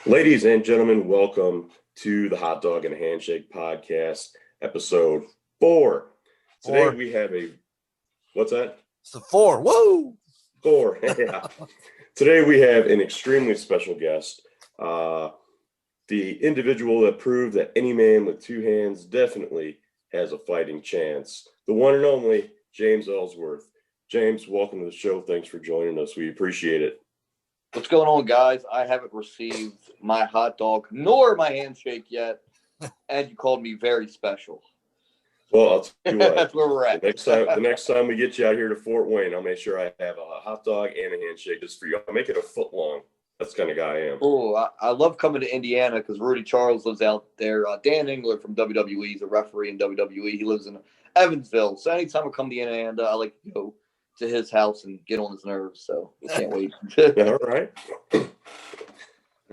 Ladies and gentlemen, welcome to the Hotdog and Handshake podcast, episode 4. Today we have what's that? It's a 4. Whoa! 4, yeah. Today we have an extremely special guest, the individual that proved that any man with two hands definitely has a fighting chance. The one and only James Ellsworth. James, welcome to the show. Thanks for joining us. We appreciate it. What's going on, guys? I haven't received my hot dog nor my handshake yet, and you called me very special. Well, I'll tell you what. That's where we're at. The next time we get you out here to Fort Wayne, I'll make sure I have a hot dog and a handshake just for you. I'll make it a foot long. That's the kind of guy I am. Oh, I love coming to Indiana because Rudy Charles lives out there. Dan Engler from WWE is a referee in WWE. He lives in Evansville. So anytime I come to Indiana, I like to go to his house and get on his nerves. So I can't wait. All right.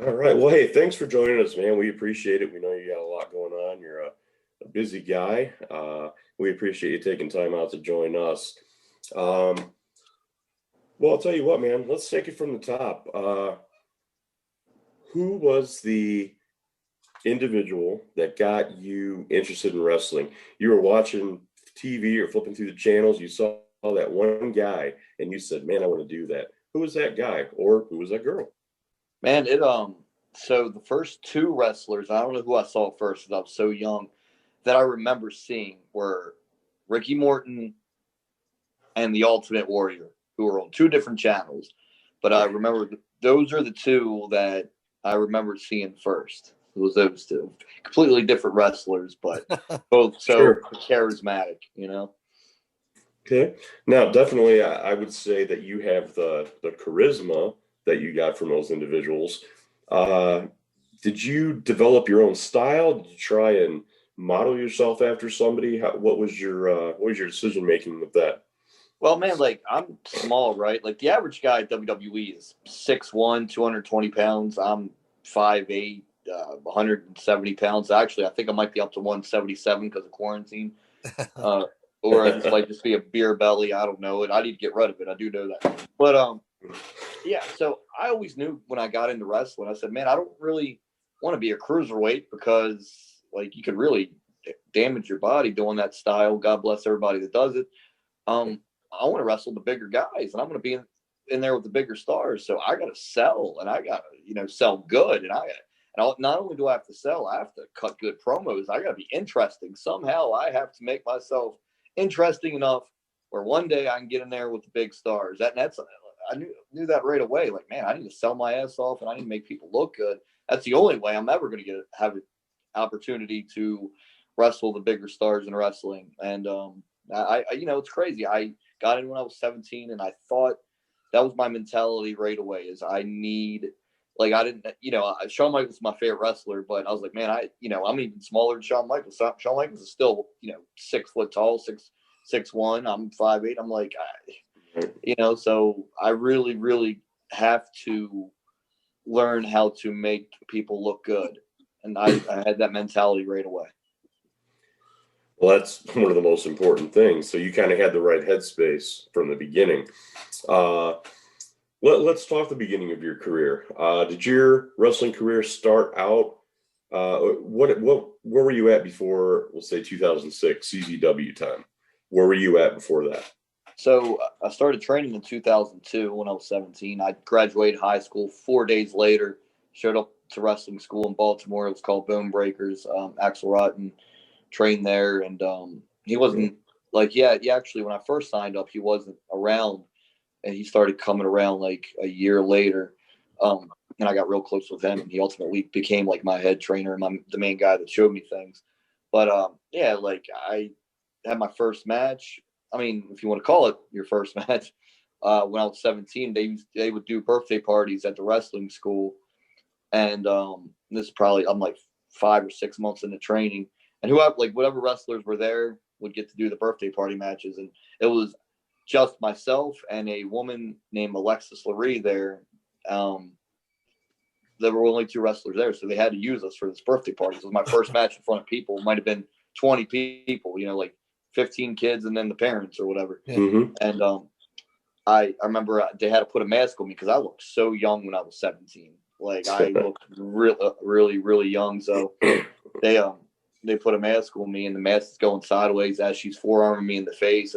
All right. Well, hey, thanks for joining us, man. We appreciate it. We know you got a lot going on. You're a busy guy. We appreciate you taking time out to join us. Well, I'll tell you what, man. Let's take it from the top. Who was the individual that got you interested in wrestling? You were watching TV or flipping through the channels. You saw that one guy, and you said, "Man, I want to do that." Who was that guy, or who was that girl? Man, so the first two wrestlers, I don't know who I saw first because I was so young, that I remember seeing were Ricky Morton and the Ultimate Warrior, who were on two different channels. But I remember those are the two that I remember seeing first. It was those two. Completely different wrestlers, but both so charismatic, you know? Okay. Now, definitely, I would say that you have the charisma that you got from those individuals. Did you develop your own style? Did you try and model yourself after somebody? What was your decision making with that? Well, man, like I'm small, right? Like the average guy at WWE is 6'1", 220 pounds. I'm 5'8", 170 pounds. Actually, I think I might be up to 177 because of quarantine. Or it might just be a beer belly. I don't know it. I need to get rid of it. I do know that. But yeah. So I always knew when I got into wrestling, I said, man, I don't really want to be a cruiserweight because like you could really damage your body doing that style. God bless everybody that does it. I want to wrestle the bigger guys, and I'm going to be in there with the bigger stars. So I got to sell, and I got to sell good, and not only do I have to sell, I have to cut good promos. I got to be interesting. Somehow I have to make myself interesting enough where one day I can get in there with the big stars. I knew that right away. Like, man, I need to sell my ass off and I need to make people look good. That's the only way I'm ever going to have an opportunity to wrestle the bigger stars in wrestling. And it's crazy. I got in when I was 17, and I thought that was my mentality right away. Is I need. Like, I didn't, Shawn Michaels is my favorite wrestler, but I was like, man, I'm even smaller than Shawn Michaels. Shawn Michaels is still, 6 foot tall, 6'1". I'm 5'8". I'm like, so I really, really have to learn how to make people look good. And I had that mentality right away. Well, that's one of the most important things. So you kind of had the right headspace from the beginning. Let's talk the beginning of your career. Did your wrestling career start out? Where were you at before? We'll say 2006 CZW time. Where were you at before that? So I started training in 2002 when I was 17. I graduated high school 4 days later. Showed up to wrestling school in Baltimore. It was called Bone Breakers. Axel Rotten trained there, and he wasn't actually when I first signed up, he wasn't around. And he started coming around like a year later. And I got real close with him. And he ultimately became like my head trainer and the main guy that showed me things. But I had my first match. I mean, if you want to call it your first match, when I was 17, they would do birthday parties at the wrestling school. And this is probably, I'm like 5 or 6 months into training. And whatever wrestlers were there would get to do the birthday party matches. And it was just myself and a woman named Alexis Laree there. There were only 2 wrestlers there, so they had to use us for this birthday party. It was my first match in front of people. It might have been 20 people, like 15 kids and then the parents or whatever. Mm-hmm. And I remember they had to put a mask on me because I looked so young when I was 17. Like I looked really, really young. So they put a mask on me, and the mask is going sideways as she's forearming me in the face.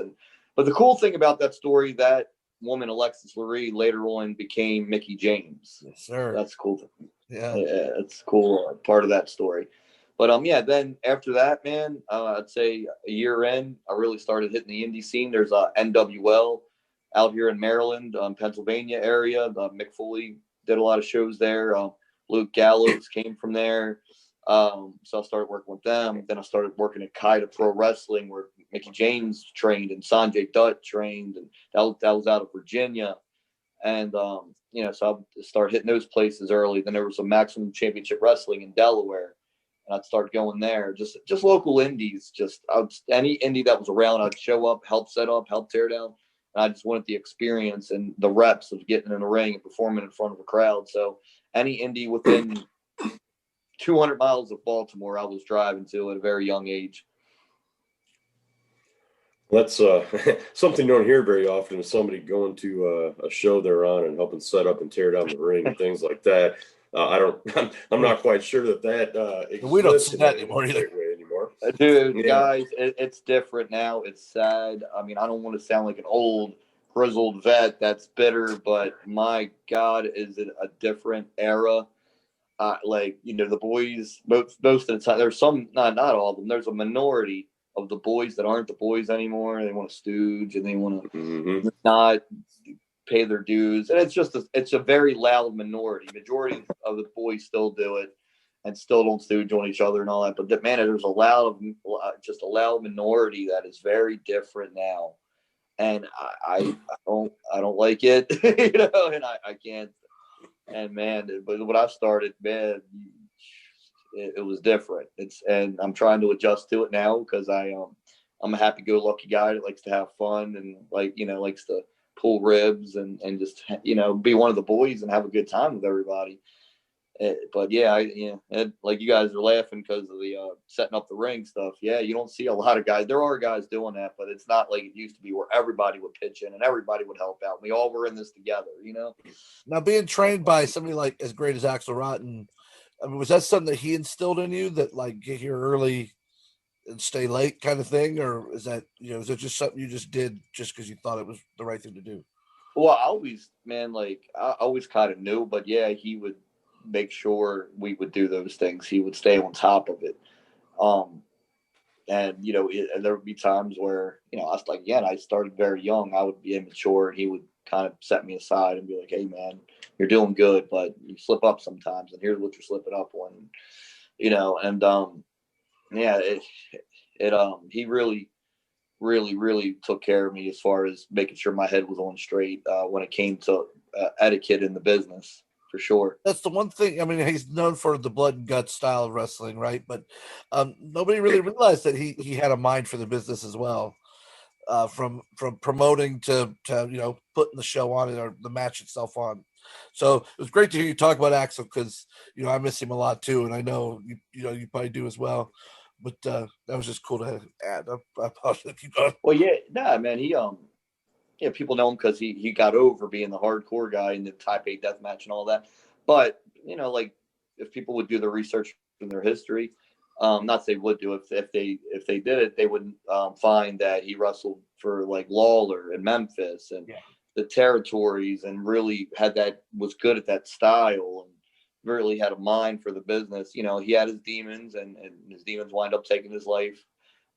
But the cool thing about that story, that woman Alexis Lurie later on became Mickey James. Yes, sir. That's cool. Yeah, it's cool part of that story. But yeah, then after that, man, I'd say a year in, I really started hitting the indie scene. There's NWL out here in Maryland, Pennsylvania area. Mick Foley did a lot of shows there. Luke Gallows came from there. So I started working with them. Then I started working at Kaida Pro Wrestling, where Mickey James trained and Sanjay Dutt trained, and that was out of Virginia. And so I started hitting those places early. Then there was a Maximum Championship Wrestling in Delaware, and I'd start going there. Just local indies. Any indie that was around, I'd show up, help set up, help tear down. And I just wanted the experience and the reps of getting in the ring and performing in front of a crowd. So any indie within 200 miles of Baltimore, I was driving to at a very young age. That's something you don't hear very often, is somebody going to a show they're on and helping set up and tear down the ring and things like that. I'm not quite sure that exists. we don't see that anymore either. Dude, guys, it's different now. It's sad. I mean, I don't want to sound like an old grizzled vet that's bitter, but my God, is it a different era? The boys, most of the time, there's some, not all of them, there's a minority of the boys that aren't the boys anymore. They want to stooge and they want to not pay their dues. And it's a very loud minority. Majority of the boys still do it and still don't stooge on each other and all that. But man, there's a loud minority that is very different now. And I don't like it, and I can't. And man, but when I started, man, it was different. And I'm trying to adjust to it now, because I'm a happy-go-lucky guy that likes to have fun and likes to pull ribs and just be one of the boys and have a good time with everybody. But like you guys are laughing because of the setting up the ring stuff. Yeah, you don't see a lot of guys. There are guys doing that, but it's not like it used to be, where everybody would pitch in and everybody would help out. We all were in this together, Now, being trained by somebody like as great as Axel Rotten, I mean, was that something that he instilled in you, that like get here early and stay late kind of thing, or is that is it just something you just did just because you thought it was the right thing to do? Well, I always kind of knew, but yeah, he would make sure we would do those things. He would stay on top of it. And there would be times where, I was like, I started very young. I would be immature, and he would kind of set me aside and be like, hey man, you're doing good, but you slip up sometimes, and here's what you're slipping up on, he really, really, really took care of me as far as making sure my head was on straight when it came to etiquette in the business. For sure. That's the one thing. I mean, he's known for the blood and guts style of wrestling, right? But nobody really realized that he had a mind for the business as well. From promoting to putting the show on or the match itself on. So it was great to hear you talk about Axel, because I miss him a lot too, and I know you probably do as well. But that was just cool to add. I apologize. Keep going. Well, man, he people know him because he got over being the hardcore guy in the Type A death match and all that. But like, if people would do the research in their history, not they would do it, if they did it, they would find that he wrestled for like Lawler in Memphis and the territories, and really was good at that style, and really had a mind for the business. He had his demons, and his demons wind up taking his life.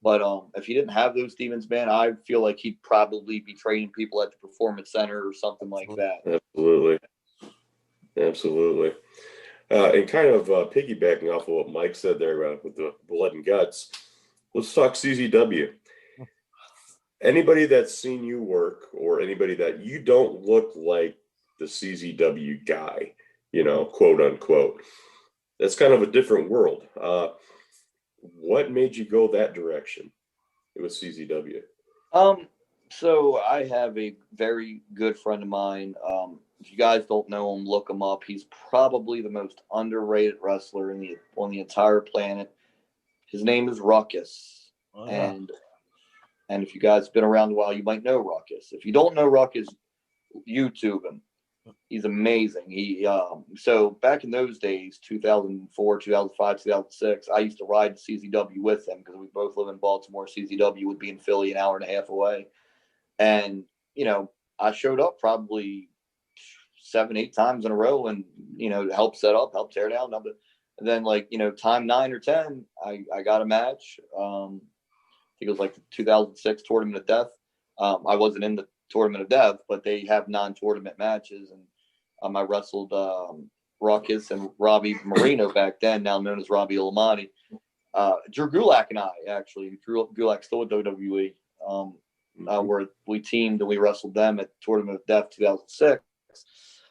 But if he didn't have those demons, man, I feel like he'd probably be training people at the Performance Center or something like that. Absolutely. And kind of piggybacking off of what Mike said there with the blood and guts, let's talk CZW. Anybody that's seen you work, or anybody that you don't look like the CZW guy, quote unquote, that's kind of a different world. What made you go that direction? It was CZW. So I have a very good friend of mine. If you guys don't know him, look him up. He's probably the most underrated wrestler on the entire planet. His name is Ruckus. Oh, yeah. And if you guys have been around a while, you might know Ruckus. If you don't know Ruckus, YouTube him. He's amazing. So back in those days, 2004, 2005, 2006, I used to ride to CZW with him because we both live in Baltimore. CZW would be in Philly, an hour and a half away. And, I showed up probably 7, 8 times in a row and, to help set up, help tear down. And then time 9 or 10, I got a match. I think it was like the 2006 Tournament of Death. I wasn't in the Tournament of Death, but they have non-tournament matches. And I wrestled Ruckus and Robbie Marino back then, now known as Robbie Elamani. Drew Gulak and I, actually. Drew Gulak still with WWE. Where we teamed and we wrestled them at Tournament of Death 2006.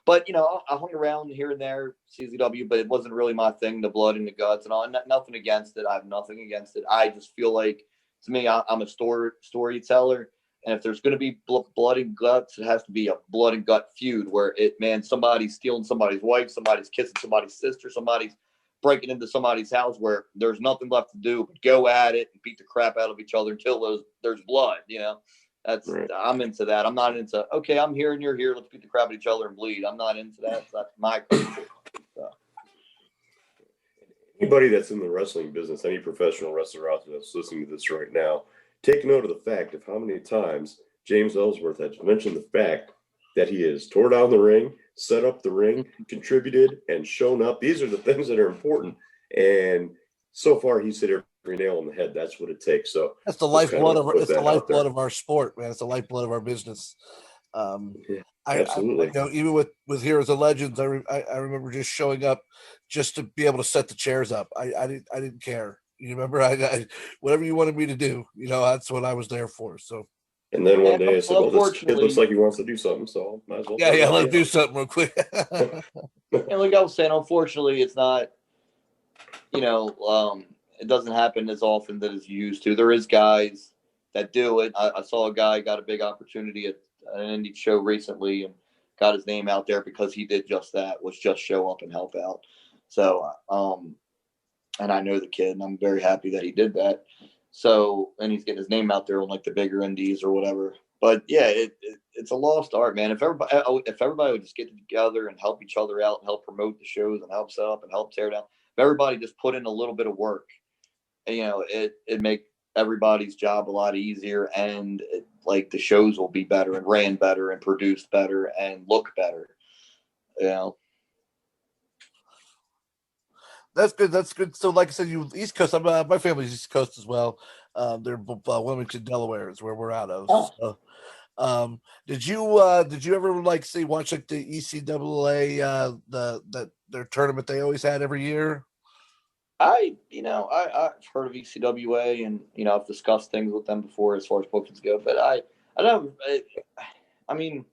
But, I hung around here and there, CZW, but it wasn't really my thing, the blood and the guts and all. Nothing against it. I have nothing against it. I just feel like, to me, I'm a storyteller. And if there's going to be blood and guts, it has to be a blood and gut feud where somebody's stealing somebody's wife, somebody's kissing somebody's sister, somebody's breaking into somebody's house where there's nothing left to do but go at it and beat the crap out of each other until there's blood, That's right. I'm into that. I'm not into, okay, I'm here and you're here. Let's beat the crap out of each other and bleed. I'm not into that. That's my culture. So. Anybody that's in the wrestling business, any professional wrestler out there that's listening to this right now, take note of the fact of how many times James Ellsworth has mentioned the fact that he has tore down the ring, set up the ring, contributed, and shown up. These are the things that are important. And so far, he's hit every nail on the head. That's what it takes. So that's the lifeblood of our sport, man. It's the lifeblood of our business. Absolutely. Even with Heroes and Legends, I remember just showing up just to be able to set the chairs up. I didn't care. You remember, I whatever you wanted me to do, that's what I was there for. So. And then one day I said, well, this kid looks like he wants to do something, so might as well. Yeah, let's do something real quick. And like I was saying, unfortunately, it's not, it doesn't happen as often that it's used to. There is guys that do it. I saw a guy got a big opportunity at an indie show recently and got his name out there because he did just that, was just show up and help out. So, and I know the kid, and I'm very happy that he did that. So, and he's getting his name out there on like the bigger indies or whatever. But yeah, it's a lost art, man. If everybody would just get together and help each other out and help promote the shows and help set up and help tear down, if everybody just put in a little bit of work, it'd make everybody's job a lot easier, and the shows will be better and ran better and produced better and look better. That's good. That's good. So, like I said, you East Coast. My family's East Coast as well. They're Wilmington, Delaware, is where we're out of. Oh. So, did you ever watch the ECAA their tournament they always had every year? I've heard of ECWA and I've discussed things with them before as far as bookings go, but I don't. I mean,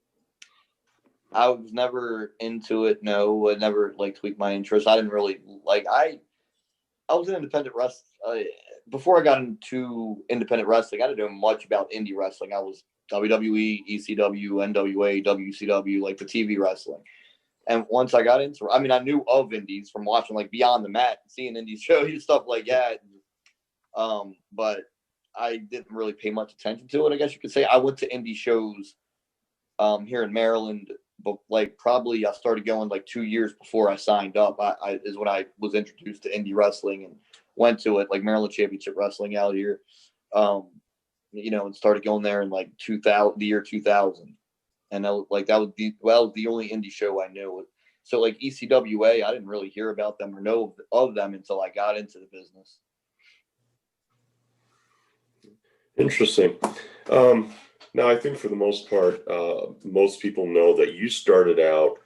I was never into it. No, it never tweaked my interest. I didn't really I was an independent wrestler before I got into independent wrestling. I didn't know much about indie wrestling. I was WWE, ECW, NWA, WCW, the TV wrestling. And once I got into, I knew of indies from watching Beyond the Mat and seeing indie shows and stuff like that. But I didn't really pay much attention to it, I guess you could say. I went to indie shows here in Maryland, but probably I started going 2 years before I signed up. I is when I was introduced to indie wrestling and went to it, Maryland Championship Wrestling out here, and started going there in the year 2000. And that was the only indie show I knew. So ECWA, I didn't really hear about them or know of them until I got into the business. Interesting. Now, I think for the most part, most people know that you started out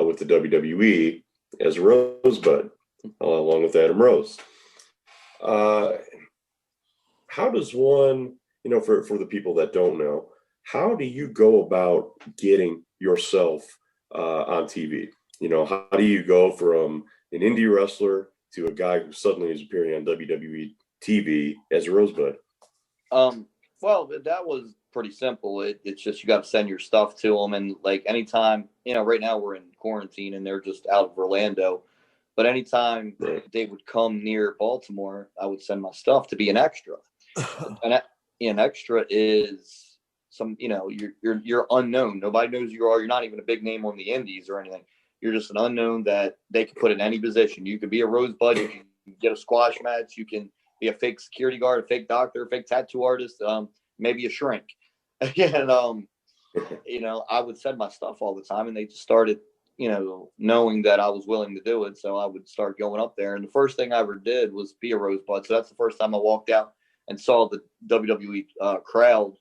with the WWE as Rosebud, along with Adam Rose. How does one, for the people that don't know, how do you go about getting yourself on TV? How do you go from an indie wrestler to a guy who suddenly is appearing on WWE TV as a Rosebud? Well, that was pretty simple. It's just you got to send your stuff to them, and anytime, right now we're in quarantine and they're just out of Orlando, but anytime they would come near Baltimore, I would send my stuff to be an extra. And an extra is you're unknown. Nobody knows who you are. You're not even a big name on the indies or anything. You're just an unknown that they can put in any position. You could be a rosebud, you can get a squash match, you can be a fake security guard, a fake doctor, a fake tattoo artist, maybe a shrink. And I would send my stuff all the time, and they just started, knowing that I was willing to do it. So I would start going up there. And the first thing I ever did was be a rosebud. So that's the first time I walked out and saw the WWE crowd.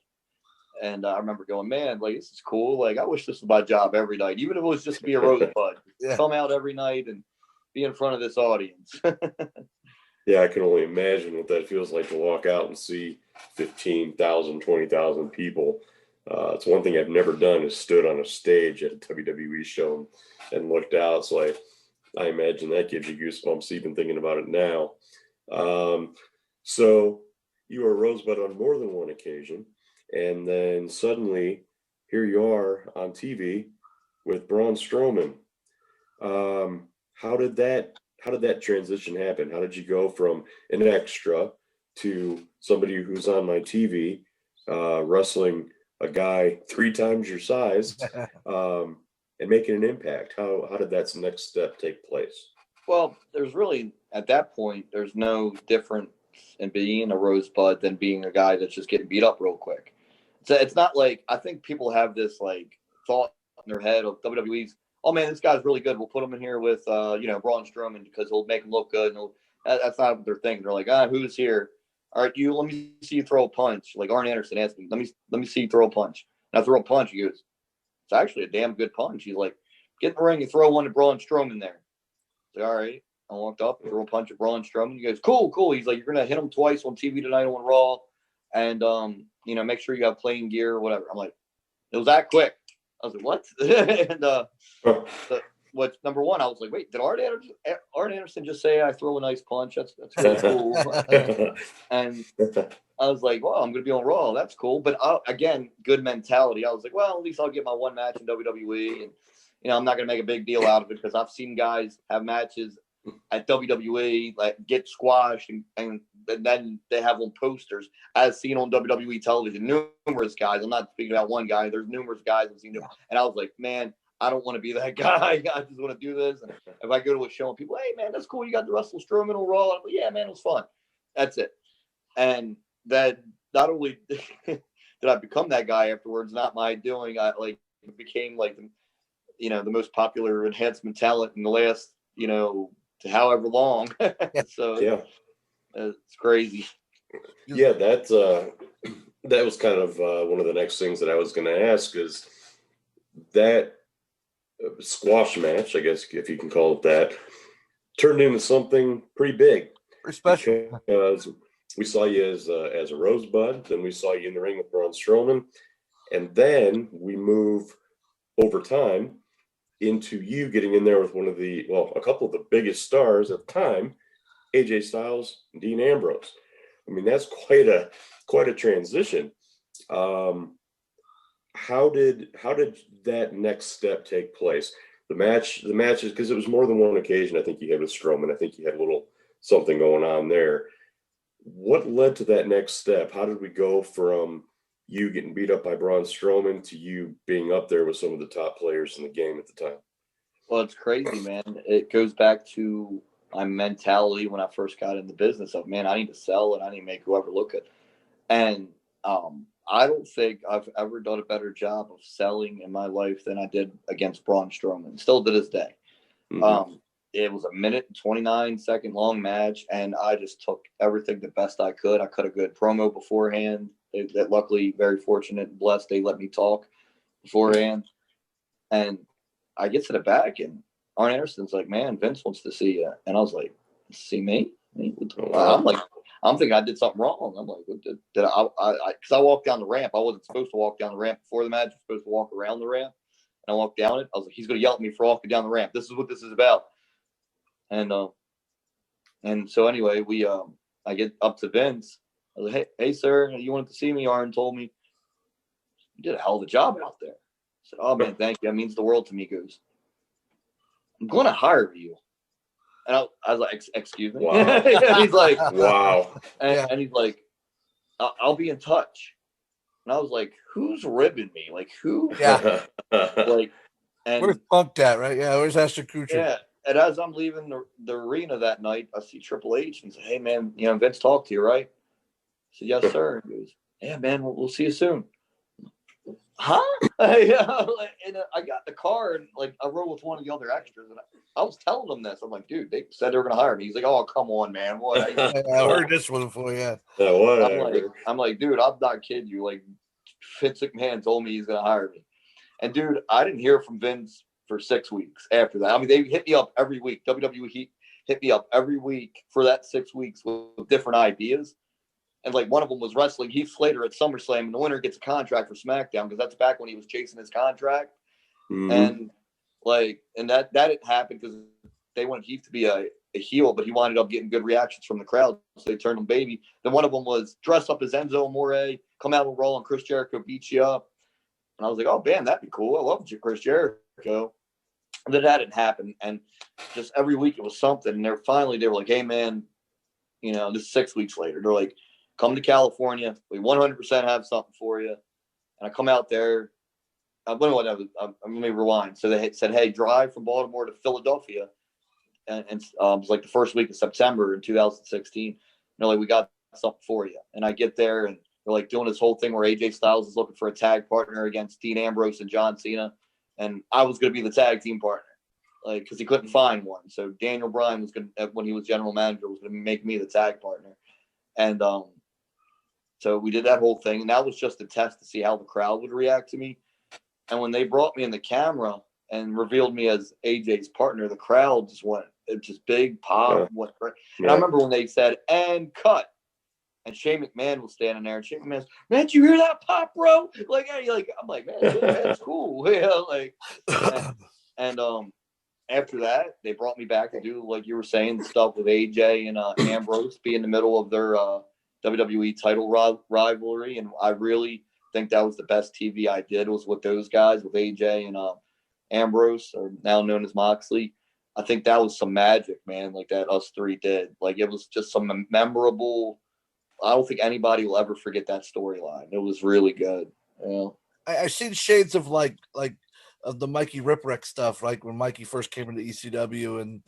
And I remember going, man, like, this is cool. Like, I wish this was my job every night, even if it was just to be a rosebud. Yeah. Come out every night and be in front of this audience. Yeah, I can only imagine what that feels like to walk out and see 15,000, 20,000 people. It's one thing I've never done is stood on a stage at a WWE show and looked out. So I imagine that gives you goosebumps even thinking about it now. So you were a rosebud on more than one occasion. And then suddenly here you are on TV with Braun Strowman. How did that transition happen? How did you go from an extra to somebody who's on my TV, wrestling a guy 3 times your size, and making an impact? How did that next step take place? Well, there's really, at that point, there's no difference in being a rosebud than being a guy that's just getting beat up real quick. So it's not like, I think people have this like thought in their head of WWE's, oh man, this guy's really good, we'll put him in here with Braun Strowman because he'll make him look good. And that's not what they're thinking. They're like, who's here? All right, let me see you throw a punch. Like Arn Anderson asked me, let me see you throw a punch. And I throw a punch. He goes, it's actually a damn good punch. He's like, get in the ring and throw one to Braun Strowman there. I said, all right. I walked up and threw a punch at Braun Strowman. He goes, cool. He's like, you're gonna hit him twice on TV tonight on Raw, and make sure you have playing gear or whatever. I'm like, it was that quick. I was like, what? And what's number one? I was like, wait, did Arn Anderson just say I throw a nice punch? That's really cool. And I was like, well, I'm going to be on Raw. That's cool. But again, good mentality. I was like, well, at least I'll get my one match in WWE. And, I'm not going to make a big deal out of it because I've seen guys have matches at WWE, like get squashed and then they have on posters as seen on WWE television. Numerous guys. I'm not speaking about one guy. There's numerous guys I've seen them. And I was like, man, I don't want to be that guy. I just want to do this. And if I go to a show and people, hey, man, that's cool. You got the Russell Strowman on Raw. I'm like, yeah, man, it was fun. That's it. And that not only did I become that guy afterwards, not my doing, I became like, the most popular enhancement talent in the last, however long. So yeah, it's crazy. Yeah, that was kind of one of the next things that I was going to ask is that squash match, I guess if you can call it that, turned into something pretty big, pretty special. Because we saw you as a rosebud, then we saw you in the ring with Braun Strowman, and then we move over time into you getting in there with a couple of the biggest stars at the time, AJ Styles and Dean Ambrose. I mean, that's quite a transition. How did that next step take place? The matches, because it was more than one occasion. I think you had with Strowman. I think you had a little something going on there. What led to that next step? How did we go from you getting beat up by Braun Strowman to you being up there with some of the top players in the game at the time? Well, it's crazy, man. It goes back to my mentality when I first got in the business of, man, I need to sell and I need to make whoever look good. And I don't think I've ever done a better job of selling in my life than I did against Braun Strowman, still to this day. Mm-hmm. It was a 1:29 long match, and I just took everything the best I could. I cut a good promo beforehand. That luckily, very fortunate and blessed, they let me talk beforehand. And I get to the back, and Arn Anderson's like, man, Vince wants to see you. And I was like, see me? I'm thinking I did something wrong. I'm like, did I? Because I walked down the ramp. I wasn't supposed to walk down the ramp before the match. I was supposed to walk around the ramp. And I walked down it. I was like, he's going to yell at me for walking down the ramp. This is what this is about. And so anyway, I get up to Vince. I was like, hey, sir, you wanted to see me? Arn told me. You did a hell of a job out there. I said, oh, man, thank you. That means the world to me, Goose. I'm going to hire you. And I was like, excuse me? Wow. And he's like, wow. And he's like, I'll be in touch. And I was like, who's ribbing me? Like, who? Yeah. Where's And Punk at, right? Yeah, where's Ashton Kutcher? yeah, and as I'm leaving the arena that night, I see Triple H and say, "Hey man, Vince talked to you, right?" I said, "Yes, sir." He goes, "Yeah, man, we'll see you soon." Huh? And I got in the car and like I rode with one of the other extras and I was telling them this. I'm like, dude, they said they were gonna hire me. He's like, "Oh, come on, man. What?" Yeah, I heard this one before. Yeah. Whatever. I'm like, dude, I'm not kidding you. Like, Vince McMahon told me he's gonna hire me. And dude, I didn't hear from Vince for 6 weeks after that. I mean, they hit me up every week. WWE hit me up every week for that 6 weeks with different ideas. And like one of them was wrestling Heath Slater at SummerSlam, and the winner gets a contract for SmackDown because that's back when he was chasing his contract. Mhm. And like, and that didn't happen because they wanted Heath to be a heel, but he wound up getting good reactions from the crowd, so they turned him baby. Then one of them was dress up as Enzo Amore, come out and roll, and Chris Jericho beat you up. And I was like, oh man, that'd be cool. I love Chris Jericho. And then that didn't happen, and just every week it was something. And they were like, hey man, this is 6 weeks later. They're like, come to California. We 100% have something for you. And I come out there. Let me rewind. So they said, hey, drive from Baltimore to Philadelphia. And it was like the first week of September in 2016. And they're like, we got something for you. And I get there and they're like doing this whole thing where AJ Styles is looking for a tag partner against Dean Ambrose and John Cena. And I was going to be the tag team partner, like, because he couldn't find one. So Daniel Bryan was going to, when he was general manager, was going to make me the tag partner. And so we did that whole thing. And that was just a test to see how the crowd would react to me. And when they brought me in the camera and revealed me as AJ's partner, the crowd just went, it just big pop. Yeah. And I remember when they said, and cut. And Shane McMahon was standing there, and Shane McMahon's, man, did you hear that pop, bro? Like, I'm like, man, that's cool. And after that, they brought me back to do, like you were saying, the stuff with AJ and Ambrose, be in the middle of their WWE title rivalry. And I really think that was the best TV I did, was with those guys, with AJ and Ambrose, or now known as Moxley. I think that was some magic, man, like that us three did. Like, it was just some memorable. I don't think anybody will ever forget that storyline. It was really good. I've seen shades of like of the Mikey Ripwreck stuff, like when Mikey first came into ECW, and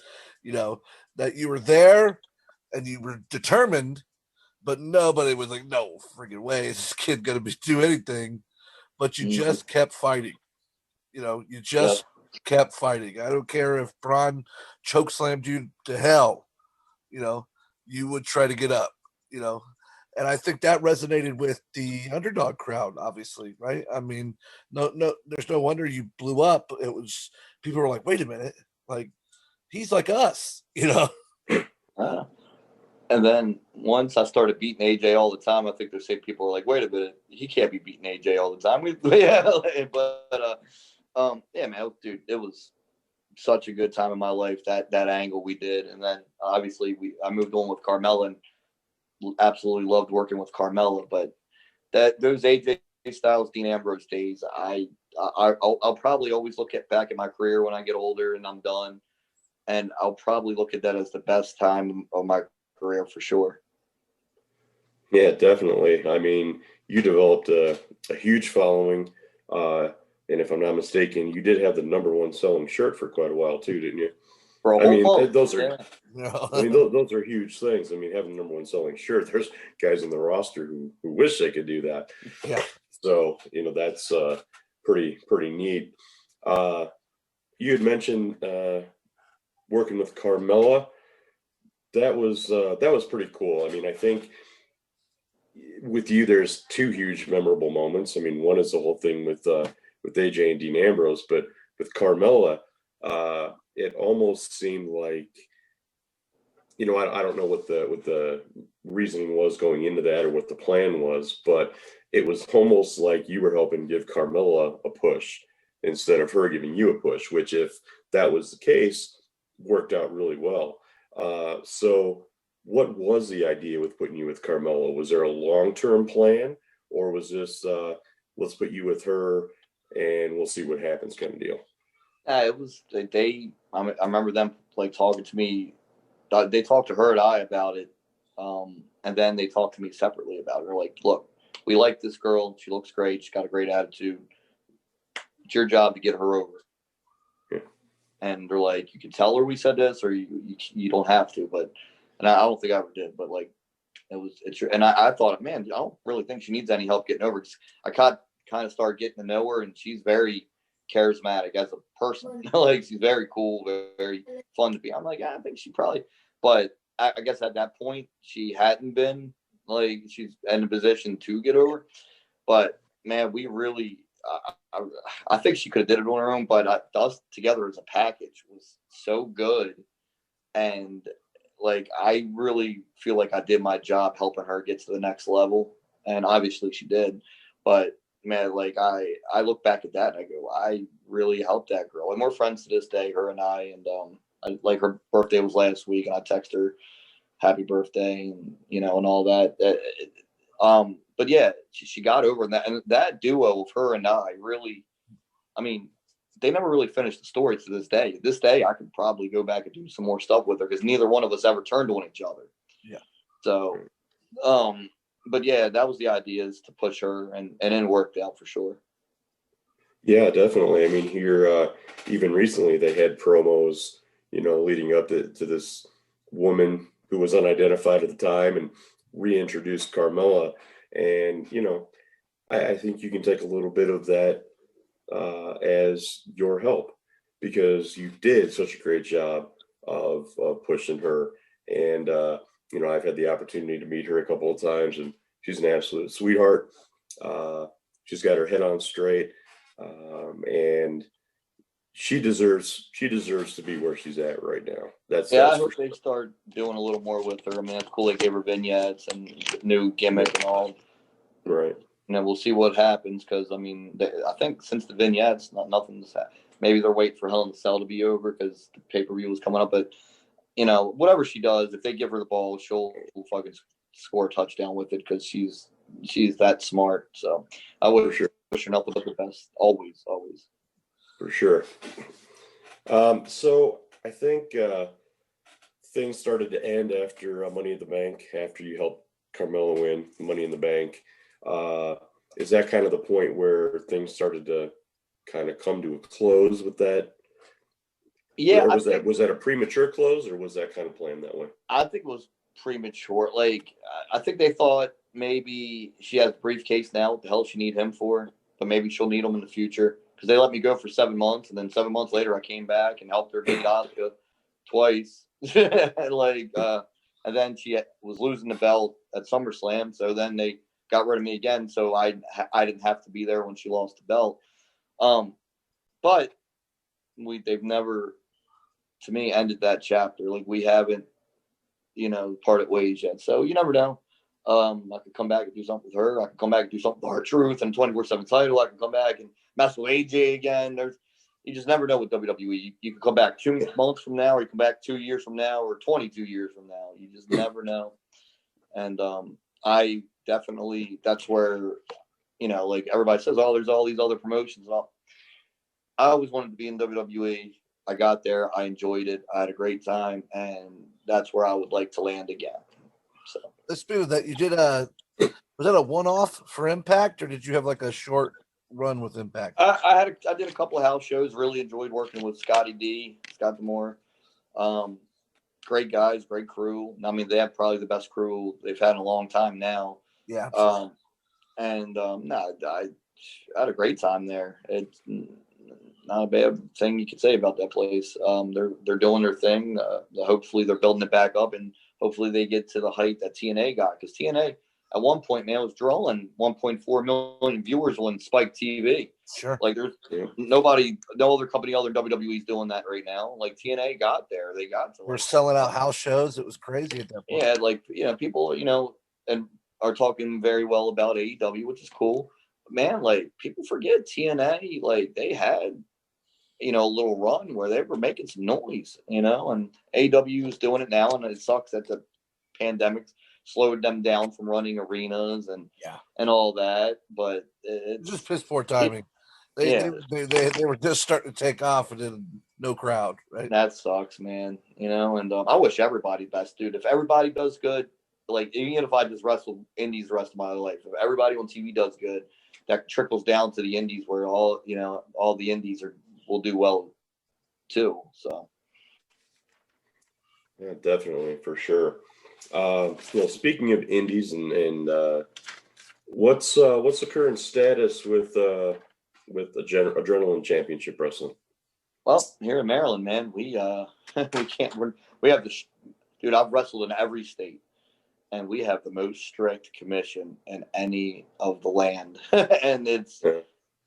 that you were there and you were determined, but nobody was like, no freaking way is this kid gonna do anything. But you just kept fighting. You just kept fighting. I don't care if Braun chokeslammed you to hell, you would try to get up, and I think that resonated with the underdog crowd, obviously, right? I mean, no, there's no wonder you blew up. It was, people were like, wait a minute, like, he's like us, And then once I started beating AJ all the time, I think people were like, wait a minute, he can't be beating AJ all the time. Yeah, man, dude, it was such a good time in my life, that angle we did. And then obviously I moved on with Carmella and absolutely loved working with Carmella. But those AJ Styles, Dean Ambrose days, I'll probably always look back at my career when I get older and I'm done, and I'll probably look at that as the best time of my career for sure. Yeah, definitely. I mean, you developed a huge following, and if I'm not mistaken, you did have the #1 selling shirt for quite a while too, didn't you? Those are. Yeah. I mean, those are huge things. I mean, having the #1 selling shirt, there's guys in the roster who wish they could do that. Yeah. So, that's pretty neat. You had mentioned working with Carmella. That was pretty cool. I mean, I think with you, there's two huge memorable moments. I mean, one is the whole thing with AJ and Dean Ambrose, but with Carmella, it almost seemed like, I don't know what the reasoning was going into that or what the plan was, but it was almost like you were helping give Carmella a push instead of her giving you a push, which, if that was the case, worked out really well. So what was the idea with putting you with Carmella? Was there a long-term plan, or was this let's put you with her and we'll see what happens kind of deal? It was I remember them like talking to me. They talked to her and I about it, and then they talked to me separately about it. They're like, look, we like this girl. She looks great. She's got a great attitude. It's your job to get her over. and they're like, you can tell her we said this, or you don't have to. But and I don't think I ever did, but like it's and I thought, man, I don't really think she needs any help getting over. I kind of started getting to know her, and she's very charismatic as a person. Like she's very cool, very fun to be. I'm like, I think she probably, but I guess at that point she hadn't been like she's in a position to get over. But man, we really, I think she could have did it on her own, but us together as a package was so good, and like I really feel like I did my job helping her get to the next level, and obviously she did. But man, like I look back at that and I go, I really helped that girl, and we're friends to this day, her and and like her birthday was last week, and I text her happy birthday, and and all that. But yeah, she got over that, and that duo of her and I really, I mean, they never really finished the story to this day. This day, I could probably go back and do some more stuff with her because neither one of us ever turned on each other. Yeah. So, but yeah, that was the idea, is to push her, and it worked out for sure. Yeah, definitely. I mean, here, even recently, they had promos, leading up to this woman who was unidentified at the time, and reintroduced Carmella. And, I think you can take a little bit of that as your help, because you did such a great job of pushing her. And, I've had the opportunity to meet her a couple of times, and she's an absolute sweetheart. She's got her head on straight. And she deserves to be where she's at right now. That's I hope they start doing a little more with her. I mean, that's cool. They gave her vignettes and new gimmick and all. Right. We'll see what happens, because I mean, I think since the vignettes, nothing's happened. Maybe they're waiting for Hell in a Cell to be over because the pay-per-view was coming up. But whatever she does, if they give her the ball, she'll fucking score a touchdown with it, because she's that smart. So I would wish her nothing but the best. Always. For sure. So I think things started to end after Money in the Bank, after you helped Carmella win Money in the Bank. Is that kind of the point where things started to kind of come to a close with that? Yeah. Or was that a premature close, or was that kind of planned that way? I think it was premature. Like, I think they thought maybe she has a briefcase now. What the hell she need him for? But maybe she'll need him in the future, because they let me go for 7 months, and then 7 months later I came back and helped her beat Asuka twice. And then she was losing the belt at SummerSlam, so then they got rid of me again, so I didn't have to be there when she lost the belt. But they've never, to me, ended that chapter. Like, we haven't, parted ways yet. So you never know. I could come back and do something with her. I could come back and do something with R-Truth and 24/7 title. I could come back and mess with AJ again. You just never know with WWE. You can come back 2 months from now, or you come back 2 years from now, or 22 years from now. You just never know. And I definitely, that's where, like everybody says, oh, there's all these other promotions. Well, I always wanted to be in WWE. I got there. I enjoyed it. I had a great time. And that's where I would like to land again. So let's be with that. You did was that a one-off for Impact, or did you have like a short run with Impact? I did a couple of house shows. Really enjoyed working with Scott D'Amore. Great guys, great crew. I mean, they have probably the best crew they've had in a long time now. Yeah. I had a great time there. It's not a bad thing you could say about that place. They're doing their thing. Hopefully they're building it back up, and hopefully they get to the height that TNA got, because TNA at one point, man, was drawing 1.4 million viewers on Spike TV. Sure. Like, there's no other company other than WWE's doing that right now. Like, TNA got there. They got to. We're selling out house shows. It was crazy at that point. Yeah, like, people, and are talking very well about AEW, which is cool. But man, like, people forget TNA. Like, they had, a little run where they were making some noise, and AEW is doing it now, and it sucks that the pandemic slowed them down from running arenas and all that. But it's just piss poor timing. They were just starting to take off, and then no crowd, right? That sucks, man. And I wish everybody best, dude. If everybody does good, like, even if I just wrestle indies the rest of my life, if everybody on TV does good, that trickles down to the indies, where all the indies will do well too. So Yeah, definitely, for sure. Speaking of indies and what's the current status with Adrenaline Championship Wrestling? well, here in Maryland, man, we we have dude. I've wrestled in every state, and we have the most strict commission in any of the land, and Yeah.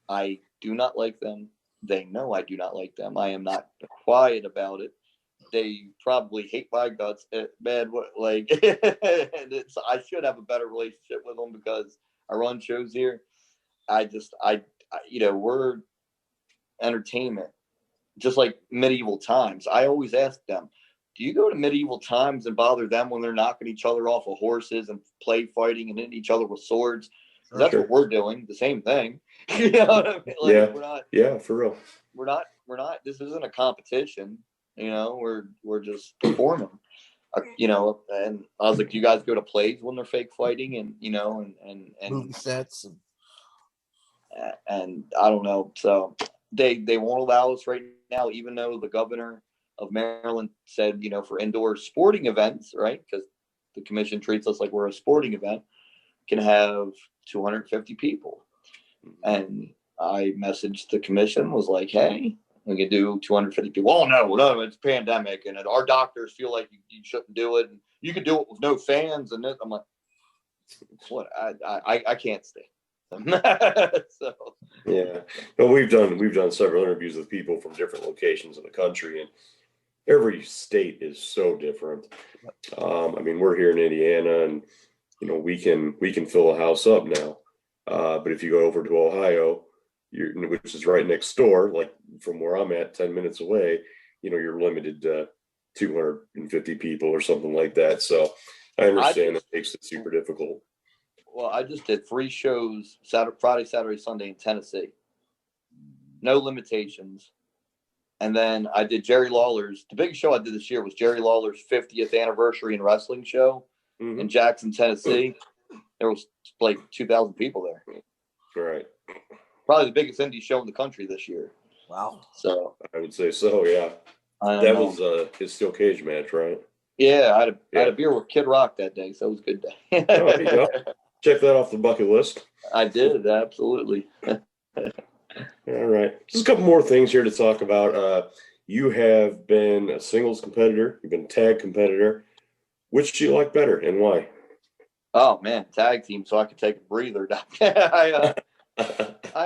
I do not like them. They know I do not like them. I am not quiet about it. They probably hate my guts, man. Like, and I should have a better relationship with them because I run shows here. We're entertainment, just like medieval times. I always ask them, do you go to medieval times and bother them when they're knocking each other off of horses and play fighting and hitting each other with swords? That's Sure. what we're doing. The same thing. You know what I mean? Like, Yeah. we're not. Yeah, for real. We're not. This isn't a competition. We're just performing. And I was like, do you guys go to plays when they're fake fighting and Movie sets and I don't know. So they won't allow us right now, even though the governor of Maryland said, for indoor sporting events, right? Because the commission treats us like we're a sporting event, can have 250 people. And I messaged the commission, was like, hey, we can do 250 people. Oh, no, it's pandemic. And our doctors feel like you shouldn't do it. And you could do it with no fans. And I'm like, what? I can't stay. So Yeah. No, we've done several interviews with people from different locations in the country, and every state is so different. We're here in Indiana, and we can fill a house up now. But if you go over to Ohio, which is right next door, like from where I'm at, 10 minutes away, you're limited to 250 people or something like that. So I understand it makes it super difficult. Well, I just did 3 shows Friday, Saturday, Sunday in Tennessee. No limitations. And then I did Jerry Lawler's. The biggest show I did this year was Jerry Lawler's 50th anniversary in wrestling show in Jackson, Tennessee. There was like 2,000 people there. Right. Probably the biggest indie show in the country this year. Wow. So I would say so, yeah. That was his steel cage match, right? Yeah, I had a beer with Kid Rock that day, so it was a good day. Oh, there you go. Check that off the bucket list. I did, absolutely. All right. Just a couple more things here to talk about. You have been a singles competitor. You've been a tag competitor. Which do you like better and why? Oh, man, tag team, so I could take a breather. I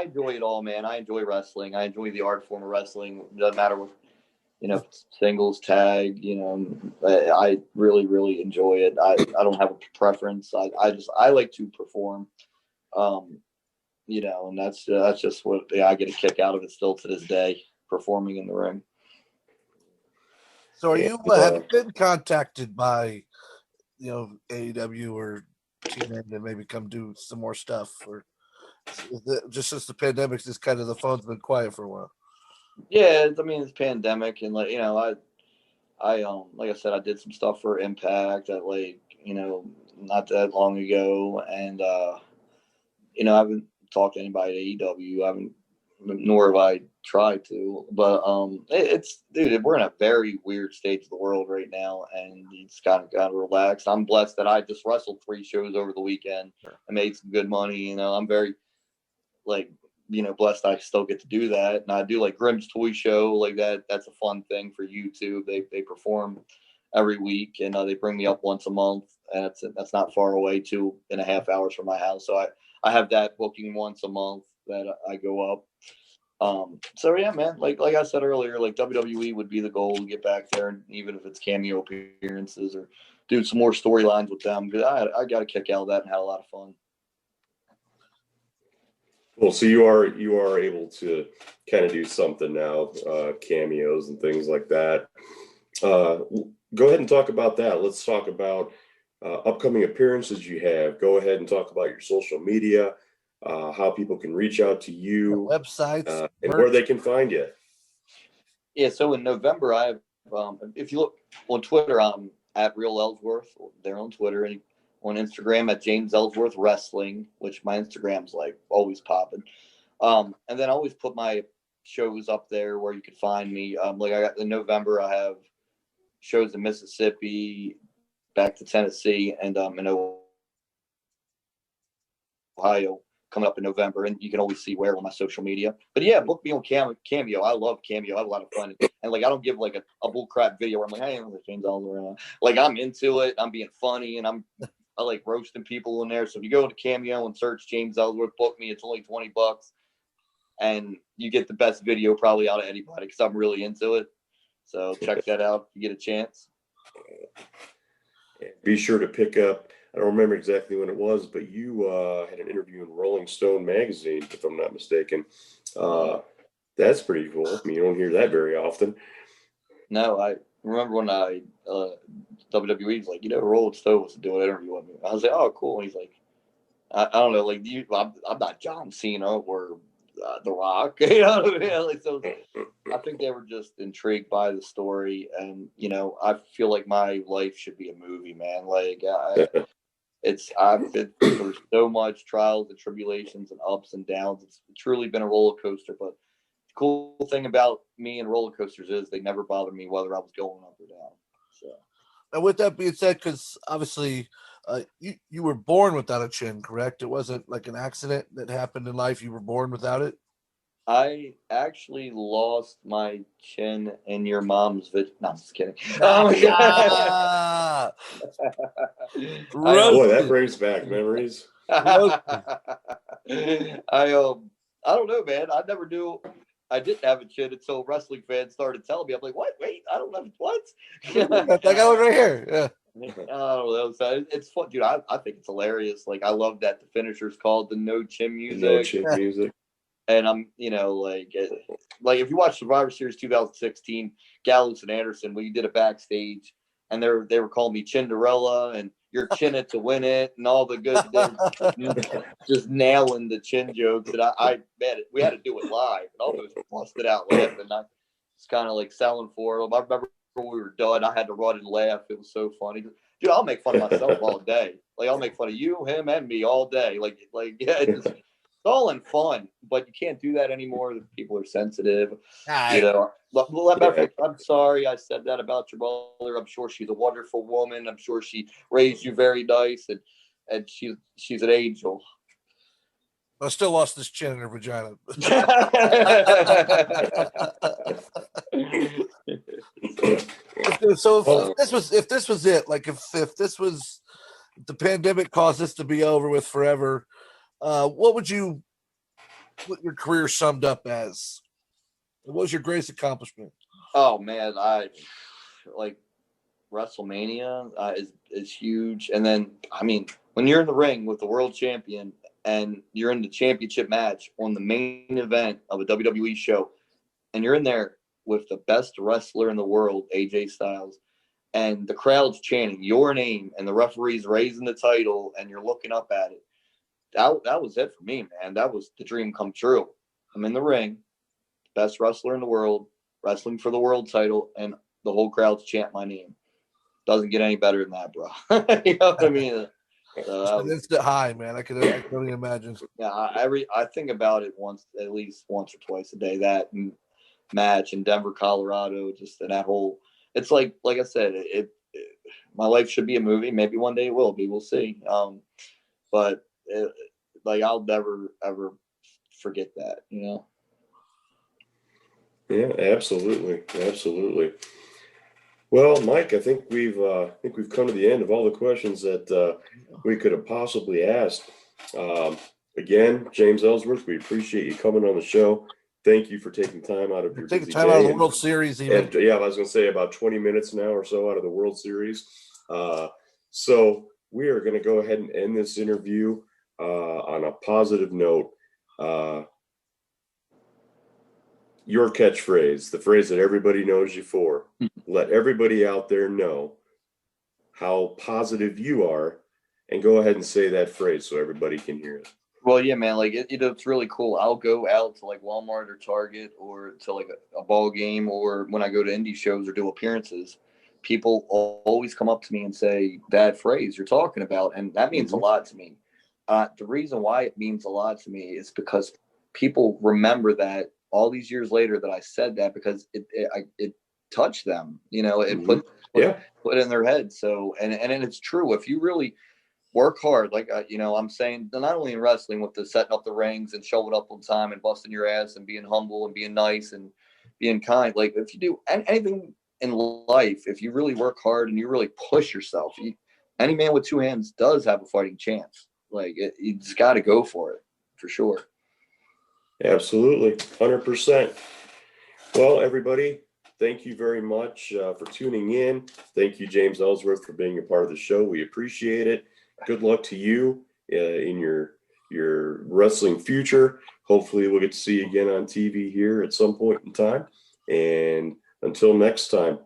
enjoy it all, man. I enjoy wrestling. I enjoy the art form of wrestling. It doesn't matter what, singles, tag, I really, really enjoy it. I don't have a preference. I like to perform, and that's just what I get a kick out of it still to this day, performing in the ring. So have you been contacted by, AEW or TNA to maybe come do some more stuff, or just since the pandemic, this kind of the phone's been quiet for a while? Yeah, it's pandemic, and like I said, I did some stuff for Impact at not that long ago, and I haven't talked to anybody at AEW. Nor have I tried to, but dude, we're in a very weird stage of the world right now, and it's got to relax. I'm blessed that I just wrestled 3 shows over the weekend. I made some good money. I'm very blessed I still get to do that. And I do like Grimm's Toy Show like that. That's a fun thing for YouTube. They perform every week, and they bring me up once a month, and that's not far away, 2.5 hours from my house. So I have that booking once a month that I go up. So yeah, man, like I said earlier, like WWE would be the goal to get back there, and even if it's cameo appearances or do some more storylines with them, because I got a kick out of that and had a lot of fun. Well, so you are able to kind of do something now, cameos and things like that. Go ahead and talk about that. Let's talk about upcoming appearances you have. Go ahead and talk about your social media, how people can reach out to you, websites, and where they can find you. Yeah, so in November, I have, if you look on Twitter, I'm at Real Ellsworth. They're on Twitter, and on Instagram at James Ellsworth Wrestling, which my Instagram's like always popping. And then I always put my shows up there where you could find me. Like I got in November, I have shows in Mississippi, back to Tennessee, and in Ohio coming up in November, and you can always see where on my social media. But yeah, book me on Cameo. I love Cameo. I have a lot of fun, and like I don't give like a bull crap video where I'm like, hey, I'm James Ellsworth. Like I'm into it. I'm being funny, and I like roasting people in there. So if you go to Cameo and search James Ellsworth, book me. It's only $20, and you get the best video probably out of anybody because I'm really into it. So check that out if you get a chance. Be sure to pick up. I don't remember exactly when it was, but you had an interview in Rolling Stone magazine, if I'm not mistaken. That's pretty cool. I mean, you don't hear that very often. No, I remember when WWE's like, Rolling Stone was doing an interview with me. I was like, oh, cool. And he's like, I don't know, like I'm not John Cena or The Rock, you know what I mean? Like, so I think they were just intrigued by the story, and I feel like my life should be a movie, man. Like I've been through so much trials and tribulations and ups and downs. It's truly been a roller coaster. But the cool thing about me and roller coasters is they never bother me whether I was going up or down. So, and with that being said, because obviously you were born without a chin, correct? It wasn't like an accident that happened in life. You were born without it. I actually lost my chin in your mom's video. No, I'm just kidding. Boy, that brings back memories. I don't know, man. I never knew I didn't have a chin until wrestling fans started telling me. I'm like, what? Wait, I don't have what? That guy was right here. Yeah. I don't know. So it's fun, dude. I think it's hilarious. Like I love that the finisher's called the no chin music. No chin music. And I'm, like if you watch Survivor Series 2016, Gallows and Anderson, we did a backstage, and they were calling me Chinderella, and you're chin it to win it, and all the good, just nailing the chin jokes. And I man, we had to do it live, and almost busted out laughing. I was kind of like selling for them. I remember when we were done, I had to run and laugh. It was so funny. Dude, I'll make fun of myself all day. Like I'll make fun of you, him, and me all day. Like yeah, it's all in fun, but you can't do that anymore. The people are sensitive. I'm sorry I said that about your mother. I'm sure she's a wonderful woman. I'm sure she raised you very nice, and she's an angel. I still lost this chin in her vagina. So if this was it, like if this was the pandemic caused this to be over with forever, what your career summed up as? What was your greatest accomplishment? Oh man, I like WrestleMania is huge, and then I mean when you're in the ring with the world champion and you're in the championship match on the main event of a WWE show, and you're in there with the best wrestler in the world, AJ Styles, and the crowd's chanting your name, and the referee's raising the title, and you're looking up at it. That was it for me, man. That was the dream come true. I'm in the ring, best wrestler in the world, wrestling for the world title, and the whole crowd's chant my name. Doesn't get any better than that, bro. You know what I mean? It's the high, man. I can only imagine. Yeah, I think about it at least once or twice a day. That match in Denver, Colorado, just that whole. It's like I said, my life should be a movie. Maybe one day it will be. We'll see. But I'll never ever forget that. Yeah, absolutely. Well, Mike, I think we've come to the end of all the questions that we could have possibly asked. Again, James Ellsworth, we appreciate you coming on the show. Thank you for taking time out of your busy time day out of the World Series. Even. And, I was going to say about 20 minutes now or so out of the World Series. So we are going to go ahead and end this interview on a positive note. Your catchphrase, the phrase that everybody knows you for. Let everybody out there know how positive you are, and go ahead and say that phrase so everybody can hear it. Well, yeah, man, it's really cool. I'll go out to Walmart or Target or to a ball game, or when I go to indie shows or do appearances, people always come up to me and say that phrase you're talking about, and that means a lot to me. The reason why it means a lot to me is because people remember that all these years later that I said that because it touched them, you know, it Mhm. put it in their head. So, and it's true. If you really work hard, like, you know, I'm saying not only in wrestling with the setting up the rings and showing up on time and busting your ass and being humble and being nice and being kind, like if you do anything in life, if you really work hard and you really push yourself, any man with two hands does have a fighting chance. Like you just got to go for it for sure. Absolutely, 100%. Well, everybody, thank you very much for tuning in. Thank you, James Ellsworth, for being a part of the show. We appreciate it. Good luck to you in your wrestling future. Hopefully, we'll get to see you again on TV here at some point in time. And until next time.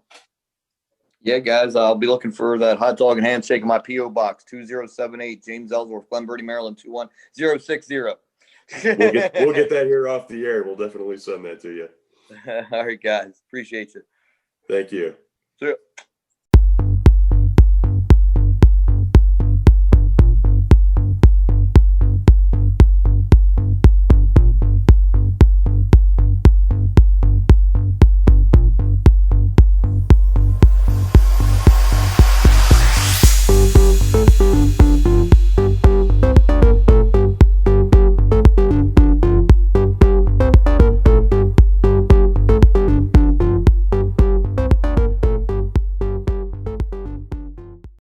Yeah, guys, I'll be looking for that hot dog and handshake in my P.O. Box, 2078, James Ellsworth, Glen Burnie, Maryland, 21060. We'll get that here off the air. We'll definitely send that to you. All right, guys. Appreciate you. Thank you. See ya.